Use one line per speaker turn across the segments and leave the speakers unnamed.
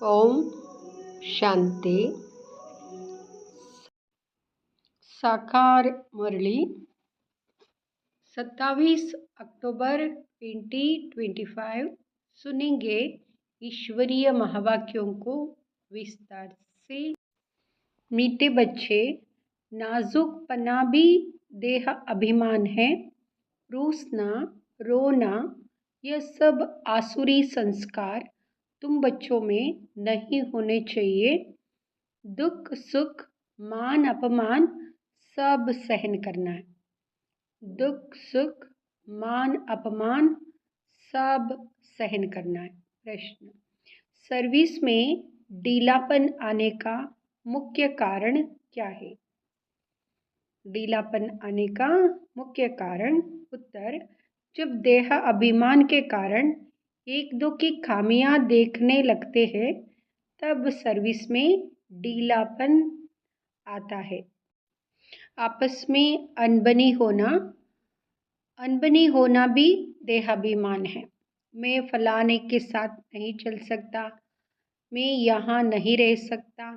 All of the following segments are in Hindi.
ओम शांति। साकार मुरली 27 अक्टूबर 2025 सुनेंगे ईश्वरीय महावाक्यों को विस्तार से। मीठे बच्चे, नाजुक पना भी देह अभिमान है। रूसना, रोना, यह सब आसुरी संस्कार तुम बच्चों में नहीं होने चाहिए। दुख सुख मान अपमान सब सहन करना है। दुख सुख मान अपमान सब सहन करना है। प्रश्न, सर्विस में ढीलापन आने का मुख्य कारण क्या है? ढीलापन आने का मुख्य कारण। उत्तर, जब देह अभिमान के कारण एक दो की खामियां देखने लगते हैं तब सर्विस में ढीलापन आता है। आपस में अनबनी होना भी देहाभिमान है। मैं फलाने के साथ नहीं चल सकता, मैं यहाँ नहीं रह सकता,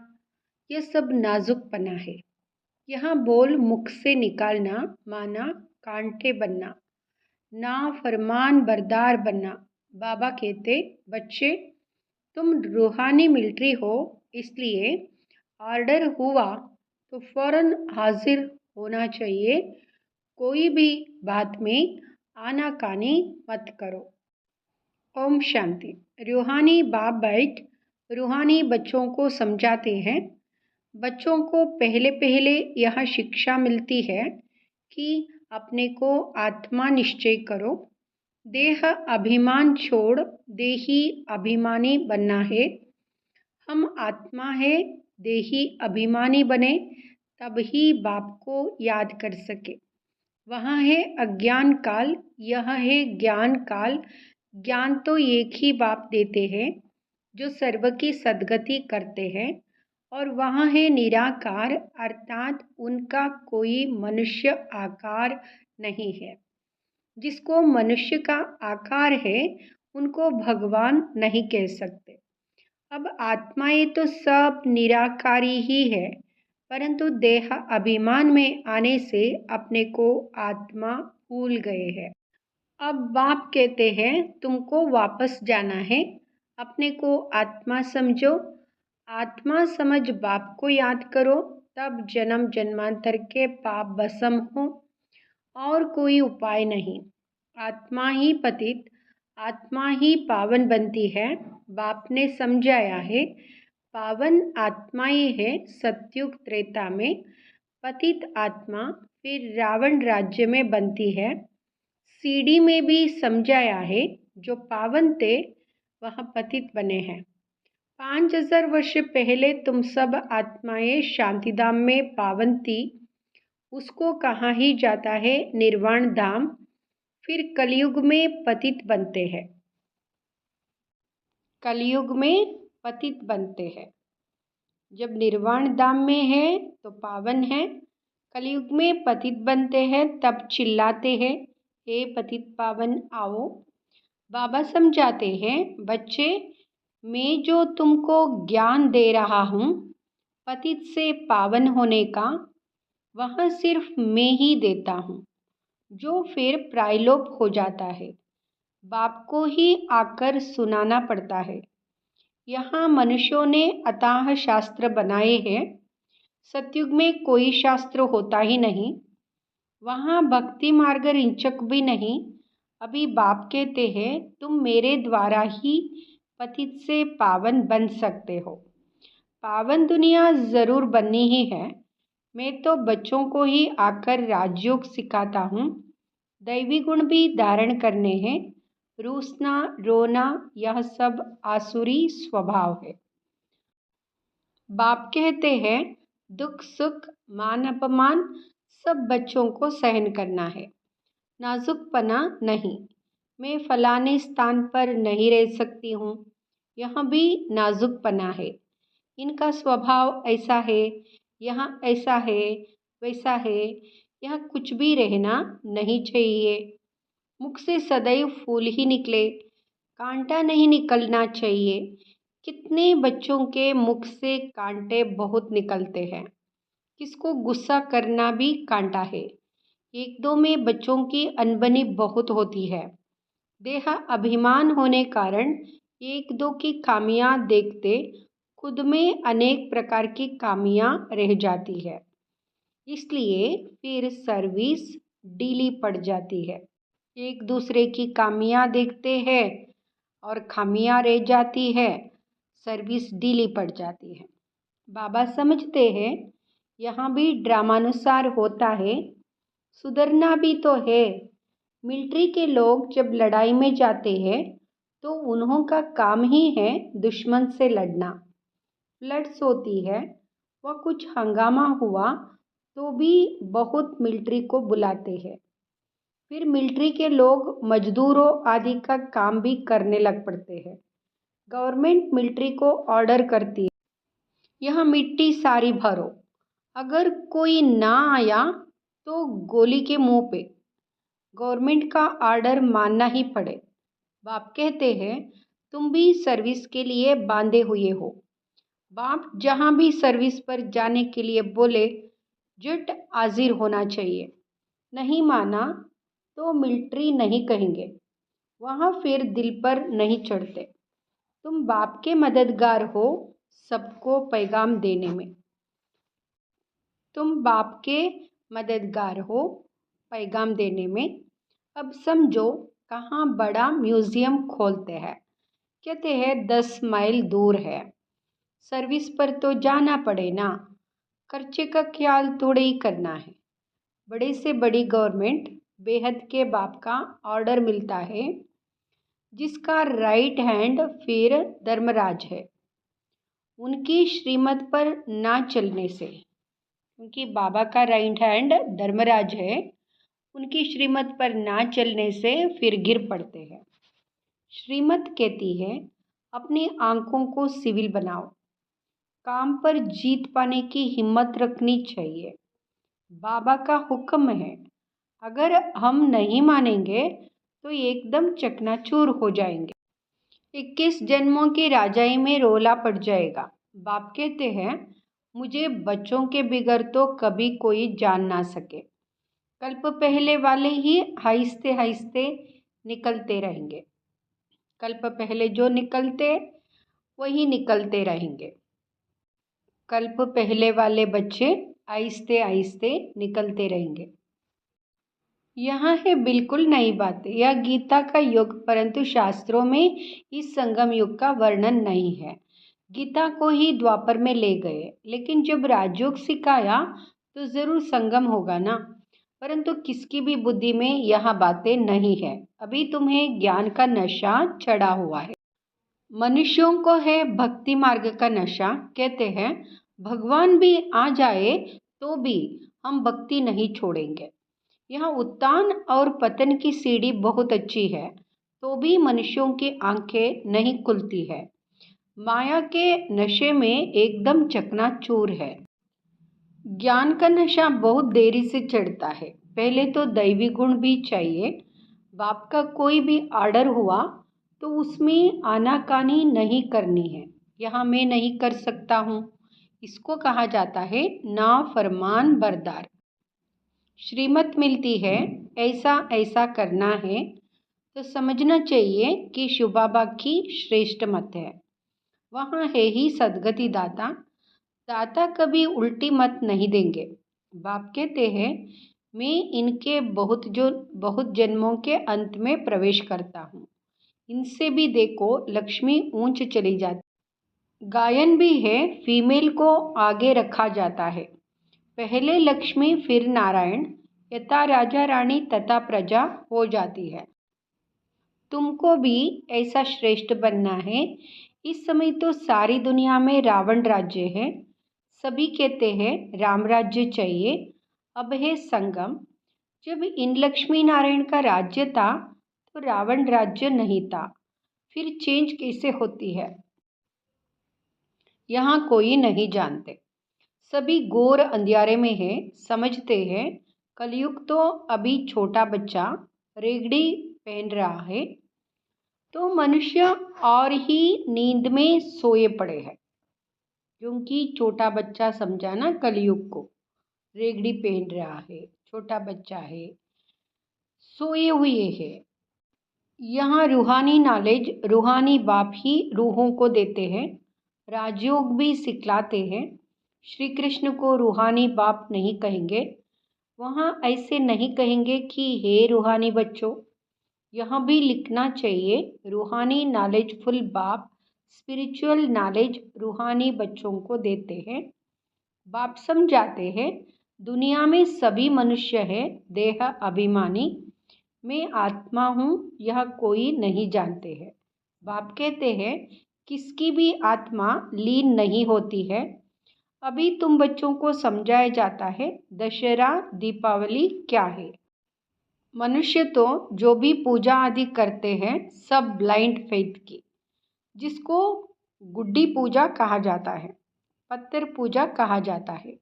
यह सब नाजुकपना है। यहाँ बोल मुख से निकालना माना कांटे बनना, ना फरमान बरदार बनना। बाबा कहते, बच्चे तुम रूहानी मिलिट्री हो, इसलिए ऑर्डर हुआ तो फौरन हाजिर होना चाहिए। कोई भी बात में आनाकानी मत करो। ओम शांति। रूहानी बाप बैठ रूहानी बच्चों को समझाते हैं। बच्चों को पहले पहले यह शिक्षा मिलती है कि अपने को आत्मा निश्चय करो। देह अभिमान छोड़ देही अभिमानी बनना है। हम आत्मा है, देही अभिमानी बने तब ही बाप को याद कर सके। वहाँ है अज्ञान काल, यह है ज्ञान काल। ज्ञान तो एक ही बाप देते हैं जो सर्व की सद्गति करते हैं, और वहाँ है निराकार अर्थात उनका कोई मनुष्य आकार नहीं है। जिसको मनुष्य का आकार है उनको भगवान नहीं कह सकते। अब आत्माएं तो सब निराकारी ही है, परंतु देह अभिमान में आने से अपने को आत्मा भूल गए हैं। अब बाप कहते हैं तुमको वापस जाना है, अपने को आत्मा समझो। आत्मा समझ बाप को याद करो, तब जन्म जन्मांतर के पाप भस्म हो, और कोई उपाय नहीं। आत्मा ही पतित, आत्मा ही पावन बनती है। बाप ने समझाया है पावन आत्माएं है सतयुग त्रेता में, पतित आत्मा फिर रावण राज्य में बनती है। सीडी में भी समझाया है जो पावन थे वह पतित बने हैं। 5000 वर्ष पहले तुम सब आत्माएं शांतिधाम में पावन थी, उसको कहा ही जाता है निर्वाण धाम। फिर कलयुग में पतित बनते हैं। कलयुग में पतित बनते हैं। जब निर्वाण धाम में है तो पावन है, कलयुग में पतित बनते हैं तब चिल्लाते हैं, हे पतित पावन आओ। बाबा समझाते हैं, बच्चे मैं जो तुमको ज्ञान दे रहा हूँ पतित से पावन होने का, वह सिर्फ मैं ही देता हूँ, जो फिर प्रायलोप हो जाता है। बाप को ही आकर सुनाना पड़ता है। यहाँ मनुष्यों ने अथाह शास्त्र बनाए हैं। सतयुग में कोई शास्त्र होता ही नहीं, वहाँ भक्ति मार्ग रिंचक भी नहीं। अभी बाप कहते हैं तुम मेरे द्वारा ही पतित से पावन बन सकते हो। पावन दुनिया ज़रूर बननी ही है। मैं तो बच्चों को ही आकर राजयोग सिखाता हूँ। दैवी गुण भी धारण करने हैं। रूसना रोना यह सब आसुरी स्वभाव है। बाप कहते हैं दुख सुख मान अपमान सब बच्चों को सहन करना है, नाजुकपना नहीं। मैं फलाने स्थान पर नहीं रह सकती हूँ, यहाँ भी नाजुकपना है। इनका स्वभाव ऐसा है, यहाँ ऐसा है, वैसा है। यहाँ कुछ भी रहना नहीं चाहिए। मुख से सदैव फूल ही निकले, कांटा नहीं निकलना चाहिए। कितने बच्चों के मुख से कांटे बहुत निकलते हैं। किसको गुस्सा करना भी कांटा है। एक दो में बच्चों की अनबनी बहुत होती है। देह अभिमान होने कारण एक दो की खामियां देखते खुद में अनेक प्रकार की खामियां रह जाती है। इसलिए फिर सर्विस ढीली पड़ जाती है। एक दूसरे की खामियां देखते हैं और खामियां रह जाती है, सर्विस ढीली पड़ जाती है। बाबा समझते हैं यहाँ भी ड्रामानुसार होता है, सुधरना भी तो है। मिलिट्री के लोग जब लड़ाई में जाते हैं तो उन्हों का काम ही है दुश्मन से लड़ना। फ्लड्स होती है, वह कुछ हंगामा हुआ तो भी बहुत मिलिट्री को बुलाते हैं। फिर मिलिट्री के लोग मजदूरों आदि का काम भी करने लग पड़ते हैं। गवर्नमेंट मिलिट्री को ऑर्डर करती है, यह मिट्टी सारी भरो। अगर कोई ना आया तो गोली के मुंह पे। गवर्नमेंट का ऑर्डर मानना ही पड़े। बाप कहते हैं तुम भी सर्विस के लिए बांधे हुए हो। बाप जहाँ भी सर्विस पर जाने के लिए बोले झट हाजिर होना चाहिए। नहीं माना तो मिलिट्री नहीं कहेंगे, वहाँ फिर दिल पर नहीं चढ़ते। तुम बाप के मददगार हो सबको पैगाम देने में। तुम बाप के मददगार हो पैगाम देने में। अब समझो कहाँ बड़ा म्यूज़ियम खोलते हैं। कहते हैं 10 माइल दूर है। सर्विस पर तो जाना पड़े ना, खर्चे का ख्याल थोड़े ही करना है। बड़े से बड़ी गवर्नमेंट बेहद के बाप का ऑर्डर मिलता है, जिसका राइट हैंड फिर धर्मराज है। उनकी श्रीमत पर ना चलने से, क्योंकि बाबा का राइट हैंड धर्मराज है, उनकी श्रीमत पर ना चलने से फिर गिर पड़ते हैं। श्रीमत कहती है अपनी आंखों को सिविल बनाओ। काम पर जीत पाने की हिम्मत रखनी चाहिए। बाबा का हुक्म है, अगर हम नहीं मानेंगे तो एकदम चकनाचूर हो जाएंगे। 21 जन्मों की राजाई में रोला पड़ जाएगा। बाप कहते हैं मुझे बच्चों के बिगड़ तो कभी कोई जान ना सके। कल्प पहले वाले ही आहिस्ते आहिस्ते निकलते रहेंगे। कल्प पहले जो निकलते वही निकलते रहेंगे। कल्प पहले वाले बच्चे आहिस्ते आहिस्ते निकलते रहेंगे। यहाँ है बिल्कुल नई बात। यह गीता का युग, परंतु शास्त्रों में इस संगम युग का वर्णन नहीं है। गीता को ही द्वापर में ले गए, लेकिन जब राजयोग सिखाया तो जरूर संगम होगा ना। परंतु किसकी भी बुद्धि में यह बातें नहीं है। अभी तुम्हें ज्ञान का नशा चढ़ा हुआ है। मनुष्यों को है भक्ति मार्ग का नशा। कहते हैं भगवान भी आ जाए तो भी हम भक्ति नहीं छोड़ेंगे। यहाँ उत्तान और पतन की सीढ़ी बहुत अच्छी है, तो भी मनुष्यों की आंखें नहीं खुलती है। माया के नशे में एकदम चकनाचूर है। ज्ञान का नशा बहुत देरी से चढ़ता है। पहले तो दैवी गुण भी चाहिए। बाप का कोई भी ऑर्डर हुआ तो उसमें आनाकानी नहीं करनी है। यहाँ मैं नहीं कर सकता हूँ, इसको कहा जाता है नाफरमान बरदार। श्रीमत मिलती है ऐसा ऐसा करना है तो समझना चाहिए कि शुबाबा की श्रेष्ठ मत है। वहाँ है ही सदगति दाता। दाता कभी उल्टी मत नहीं देंगे। बाप कहते हैं मैं इनके बहुत जन्मों के अंत में प्रवेश करता हूँ। इनसे भी देखो लक्ष्मी ऊंच चली जाती। गायन भी है, फीमेल को आगे रखा जाता है। पहले लक्ष्मी फिर नारायण, यथा राजा रानी तथा प्रजा हो जाती है। तुमको भी ऐसा श्रेष्ठ बनना है। इस समय तो सारी दुनिया में रावण राज्य है। सभी कहते हैं राम राज्य चाहिए। अब है संगम। जब इन लक्ष्मी नारायण का राज्य था तो रावण राज्य नहीं था। फिर चेंज कैसे होती है यहाँ कोई नहीं जानते। सभी घोर अंधियारे में है। समझते हैं कलयुग तो अभी छोटा बच्चा रेगड़ी पहन रहा है। तो मनुष्य और ही नींद में सोए पड़े हैं, क्योंकि छोटा बच्चा समझा ना कलयुग को, रेगड़ी पहन रहा है, छोटा बच्चा है, सोए हुए है। यहाँ रूहानी नॉलेज रूहानी बाप ही रूहों को देते हैं, राजयोग भी सिखलाते हैं। श्री कृष्ण को रूहानी बाप नहीं कहेंगे, वहाँ ऐसे नहीं कहेंगे कि हे रूहानी बच्चों। यहाँ भी लिखना चाहिए रूहानी नॉलेजफुल बाप स्पिरिचुअल नॉलेज रूहानी बच्चों को देते हैं। बाप समझाते हैं दुनिया में सभी मनुष्य है देह अभिमानी, मैं आत्मा हूँ यह कोई नहीं जानते हैं। बाप कहते हैं किसकी भी आत्मा लीन नहीं होती है। अभी तुम बच्चों को समझाया जाता है दशहरा दीपावली क्या है। मनुष्य तो जो भी पूजा आदि करते हैं सब ब्लाइंड फेथ की, जिसको गुड्डी पूजा कहा जाता है, पत्थर पूजा कहा जाता है।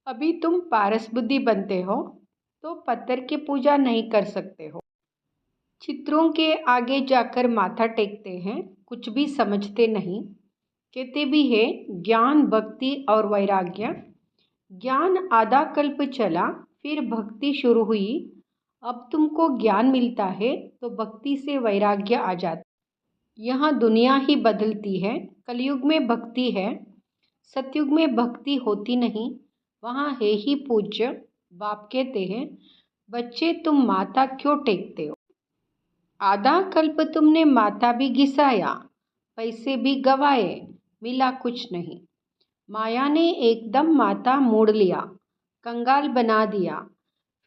अभी तुम पारस बुद्धि बनते हो तो पत्थर की पूजा नहीं कर सकते हो, चित्रों के आगे जाकर माथा टेकते हैं, कुछ भी समझते नहीं। कहते भी है ज्ञान भक्ति और वैराग्य। ज्ञान आधा कल्प चला फिर भक्ति शुरू हुई, अब तुमको ज्ञान मिलता है तो भक्ति से वैराग्य आ जाता। यहाँ दुनिया ही बदलती है, कलयुग में भक्ति है, सतयुग में भक्ति होती नहीं, वहाँ है ही पूज्य। बाप कहते हैं बच्चे तुम माथा क्यों टेकते हो, आधा कल्प तुमने माथा भी घिसाया, पैसे भी गवाए, मिला कुछ नहीं। माया ने एकदम माथा मोड़ लिया, कंगाल बना दिया,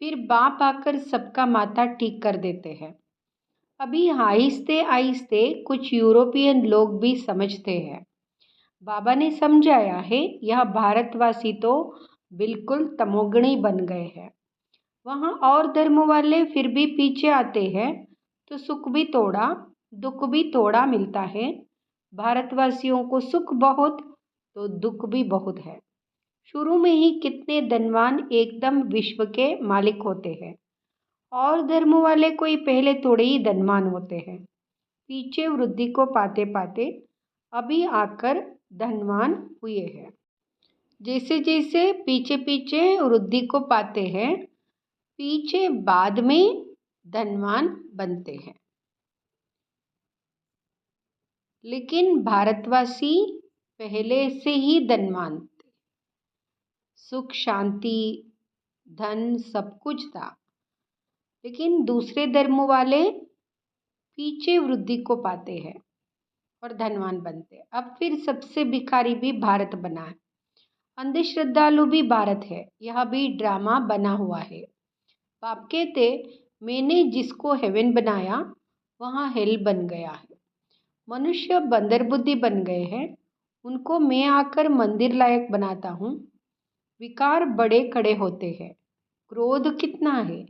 फिर बाप आकर सबका माथा ठीक कर देते हैं। अभी आहिस्ते आहिस्ते कुछ यूरोपियन लोग भी समझते हैं। बाबा ने समझाया है यह भारतवासी तो बिल्कुल तमोगणी बन गए हैं। वहाँ और धर्म वाले फिर भी पीछे आते हैं तो सुख भी थोड़ा दुख भी थोड़ा मिलता है। भारतवासियों को सुख बहुत तो दुख भी बहुत है। शुरू में ही कितने धनवान एकदम विश्व के मालिक होते हैं, और धर्म वाले कोई पहले थोड़े ही धनवान होते हैं, पीछे वृद्धि को पाते पाते अभी आकर धनवान हुए हैं। जैसे जैसे पीछे पीछे वृद्धि को पाते हैं, पीछे बाद में धनवान बनते हैं। लेकिन भारतवासी पहले से ही धनवान थे, सुख शांति धन सब कुछ था। लेकिन दूसरे धर्म वाले पीछे वृद्धि को पाते हैं और धनवान बनते हैं। अब फिर सबसे भिखारी भी भारत बना है, अंधश्रद्धालु भी भारत है, यह भी ड्रामा बना हुआ है। बाप कहते मैंने जिसको हेवन बनाया वहाँ हेल बन गया है। मनुष्य बंदर बुद्धि बन गए हैं, उनको मैं आकर मंदिर लायक बनाता हूँ। विकार बड़े खड़े होते हैं, क्रोध कितना है,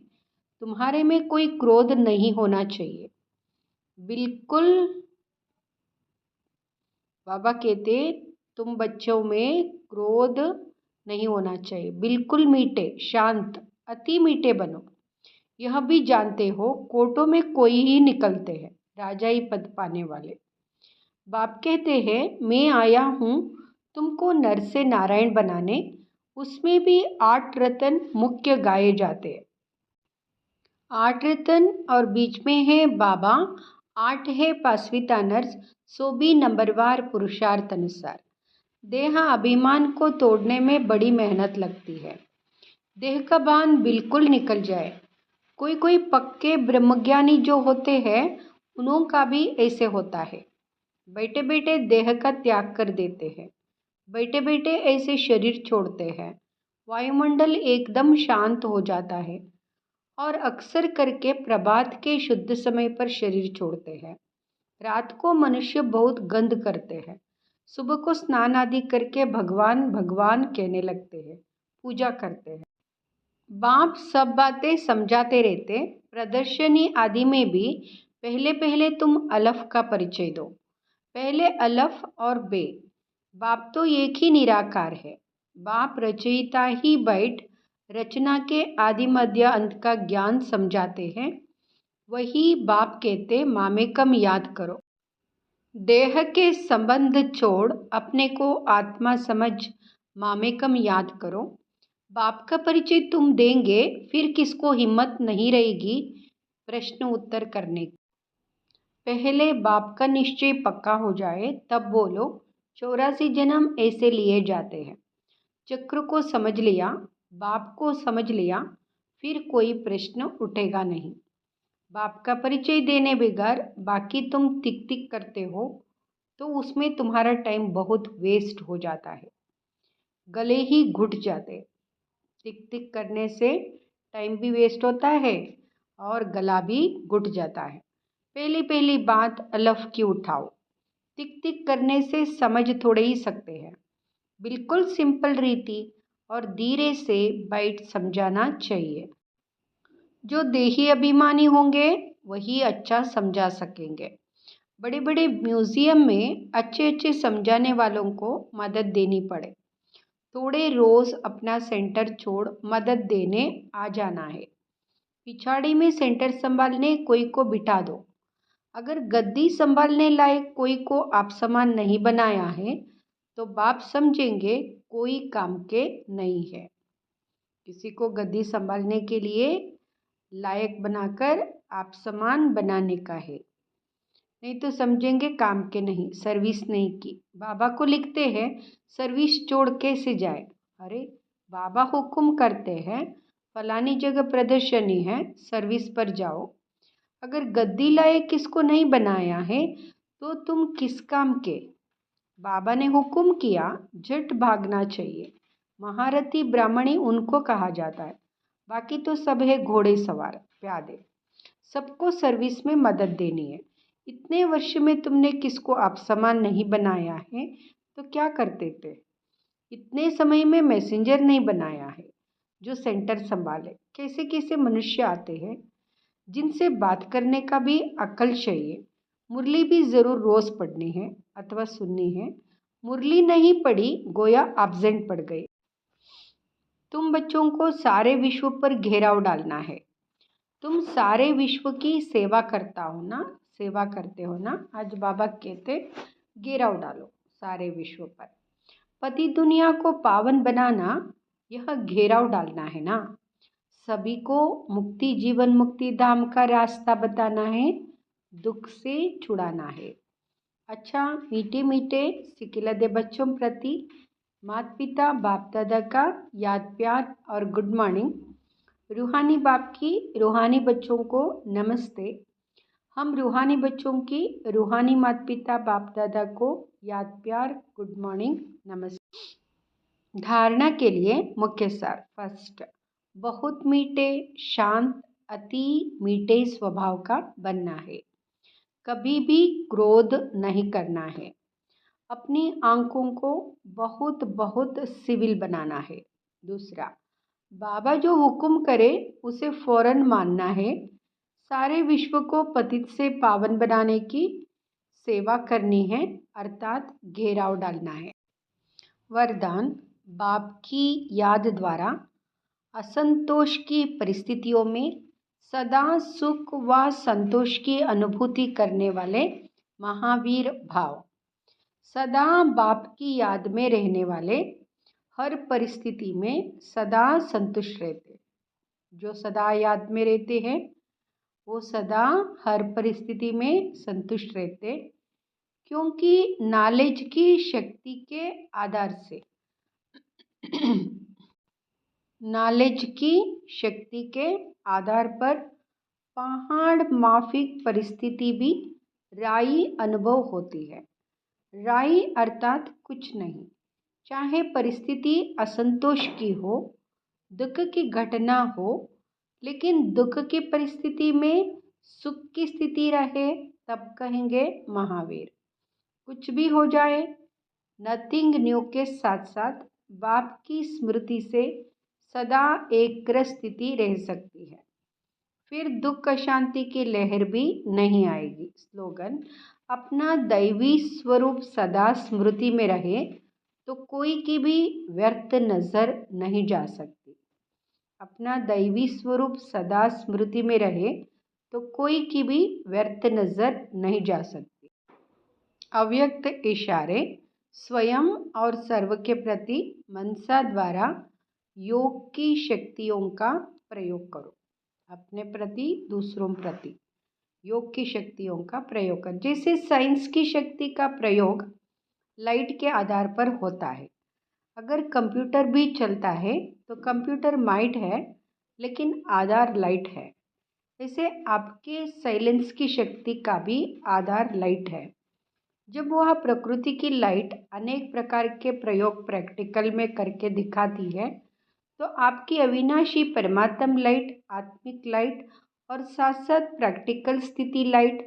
तुम्हारे में कोई क्रोध नहीं होना चाहिए, बिल्कुल। बाबा कहते तुम बच्चों में क्रोध नहीं होना चाहिए, बिल्कुल मीठे शांत अति मीठे बनो। यह भी जानते हो कोर्टों में कोई ही निकलते हैं राजाई पद पाने वाले। बाप कहते हैं मैं आया हूँ तुमको नर से नारायण बनाने, उसमें भी 8 रतन मुख्य गाए जाते हैं। 8 रतन और बीच में है बाबा, 8 है पासविता नर्स, 100 भी नंबरवार पुरुषार्थ अनुसार। देह अभिमान को तोड़ने में बड़ी मेहनत लगती है, देह का भान बिल्कुल निकल जाए। कोई कोई पक्के ब्रह्मज्ञानी जो होते हैं उन्हों का भी ऐसे होता है, बैठे बैठे देह का त्याग कर देते हैं, बैठे बैठे ऐसे शरीर छोड़ते हैं, वायुमंडल एकदम शांत हो जाता है, और अक्सर करके प्रभात के शुद्ध समय पर शरीर छोड़ते हैं। रात को मनुष्य बहुत गंध करते हैं, सुबह को स्नान आदि करके भगवान भगवान कहने लगते हैं, पूजा करते हैं। बाप सब बातें समझाते रहते। प्रदर्शनी आदि में भी पहले पहले तुम अलफ का परिचय दो, पहले अलफ और बे। बाप तो एक ही निराकार है, बाप रचयिता ही बैठ रचना के आदि मध्य अंत का ज्ञान समझाते हैं। वही बाप कहते मामेकम याद करो। देह के संबंध छोड़ अपने को आत्मा समझ मामेकम याद करो। बाप का परिचय तुम देंगे, फिर किसको हिम्मत नहीं रहेगी प्रश्न उत्तर करने की। पहले बाप का निश्चय पक्का हो जाए तब बोलो। 84 जन्म ऐसे लिए जाते हैं। चक्र को समझ लिया, बाप को समझ लिया, फिर कोई प्रश्न उठेगा नहीं। बाप का परिचय देने बगैर बाकी तुम टिक टिक करते हो तो उसमें तुम्हारा टाइम बहुत वेस्ट हो जाता है। गले ही घुट जाते। टिक टिक करने से टाइम भी वेस्ट होता है और गला भी घुट जाता है। पहली पहली बात अलफ की उठाओ। टिक टिक करने से समझ थोड़े ही सकते हैं। बिल्कुल सिंपल रीति और धीरे से बाइट समझाना चाहिए। जो देही अभिमानी होंगे वही अच्छा समझा सकेंगे। बड़े बड़े म्यूजियम में अच्छे अच्छे समझाने वालों को मदद देनी पड़े। थोड़े रोज अपना सेंटर छोड़ मदद देने आ जाना है। पिछाड़ी में सेंटर संभालने कोई को बिठा दो। अगर गद्दी संभालने लायक कोई को आप समान नहीं बनाया है तो बाप समझेंगे कोई काम के नहीं है। किसी को गद्दी संभालने के लिए लायक बनाकर आप समान बनाने का है, नहीं तो समझेंगे काम के नहीं, सर्विस नहीं की। बाबा को लिखते हैं सर्विस छोड़ कैसे जाए। अरे बाबा हुक्म करते हैं फलानी जगह प्रदर्शनी है, सर्विस पर जाओ। अगर गद्दी लायक किसको नहीं बनाया है तो तुम किस काम के। बाबा ने हुक्म किया, झट भागना चाहिए। महारथी ब्राह्मणी उनको कहा जाता है। बाकी तो सब है घोड़े सवार प्यादे। सबको सर्विस में मदद देनी है। इतने वर्ष में तुमने किसको आप समान नहीं बनाया है तो क्या करते थे। इतने समय में मैसेंजर नहीं बनाया है जो सेंटर संभाले। कैसे कैसे मनुष्य आते हैं जिनसे बात करने का भी अक्ल चाहिए। मुरली भी ज़रूर रोज़ पढ़नी है अथवा सुननी है। मुरली नहीं पढ़ी गोया एब्सेंट पड़ गए। तुम बच्चों को सारे विश्व पर घेराव डालना है। तुम सारे विश्व की सेवा करता हो ना, सेवा करते हो ना। आज बाबा कहते घेराव डालो सारे विश्व पर। पति दुनिया को पावन बनाना यह घेराव डालना है ना। सभी को मुक्ति जीवन मुक्ति धाम का रास्ता बताना है, दुख से छुड़ाना है। अच्छा मीठे मीठे सिकिलदे बच्चों प्रति माता पिता बाप दादा का याद प्यार और गुड मॉर्निंग। रूहानी बाप की रूहानी बच्चों को नमस्ते। हम रूहानी बच्चों की रूहानी माता पिता बाप दादा को याद प्यार गुड मॉर्निंग नमस्ते। धारणा के लिए मुख्य सार। फर्स्ट, बहुत मीठे शांत अति मीठे स्वभाव का बनना है। कभी भी क्रोध नहीं करना है। अपनी आंखों को बहुत बहुत सिविल बनाना है। दूसरा, बाबा जो हुक्म करे उसे फौरन मानना है। सारे विश्व को पतित से पावन बनाने की सेवा करनी है, अर्थात घेराव डालना है। वरदान, बाप की याद द्वारा असंतोष की परिस्थितियों में सदा सुख व संतोष की अनुभूति करने वाले महावीर भाव। सदा बाप की याद में रहने वाले हर परिस्थिति में सदा संतुष्ट रहते। जो सदा याद में रहते हैं वो सदा हर परिस्थिति में संतुष्ट रहते, क्योंकि नॉलेज की शक्ति के आधार से नॉलेज की शक्ति के आधार पर पहाड़ माफिक परिस्थिति भी राई अनुभव होती है। राई अर्थात कुछ नहीं। चाहे परिस्थिति असंतोष की हो, दुख की घटना हो, लेकिन दुख की परिस्थिति में सुख की स्थिति रहे तब कहेंगे महावीर। कुछ भी हो जाए, नथिंग न्यू के साथ साथ बाप की स्मृति से सदा एकाग्र स्थिति रह सकती है। फिर दुख अशांति की लहर भी नहीं आएगी। स्लोगन, अपना दैवी स्वरूप सदा स्मृति में रहे तो कोई की भी व्यर्थ नजर नहीं जा सकती। अपना दैवी स्वरूप सदा स्मृति में रहे तो कोई की भी व्यर्थ नज़र नहीं जा सकती। अव्यक्त इशारे स्वयं और सर्व के प्रति मनसा द्वारा योग की शक्तियों का प्रयोग करो। अपने प्रति, दूसरों प्रति योग की शक्तियों का प्रयोग कर। जैसे साइंस की शक्ति का प्रयोग लाइट के आधार पर होता है। अगर कंप्यूटर भी चलता है तो कंप्यूटर माइट है, लेकिन आधार लाइट है। वैसे आपके साइलेंस की शक्ति का भी आधार लाइट है। जब वह प्रकृति की लाइट अनेक प्रकार के प्रयोग प्रैक्टिकल में करके दिखाती है, तो आपकी अविनाशी परमात्म लाइट, आत्मिक लाइट और साथ साथ प्रैक्टिकल स्थिति लाइट,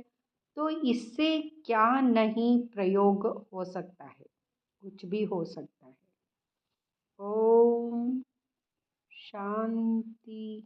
तो इससे क्या नहीं प्रयोग हो सकता है, कुछ भी हो सकता है। ओम शांति।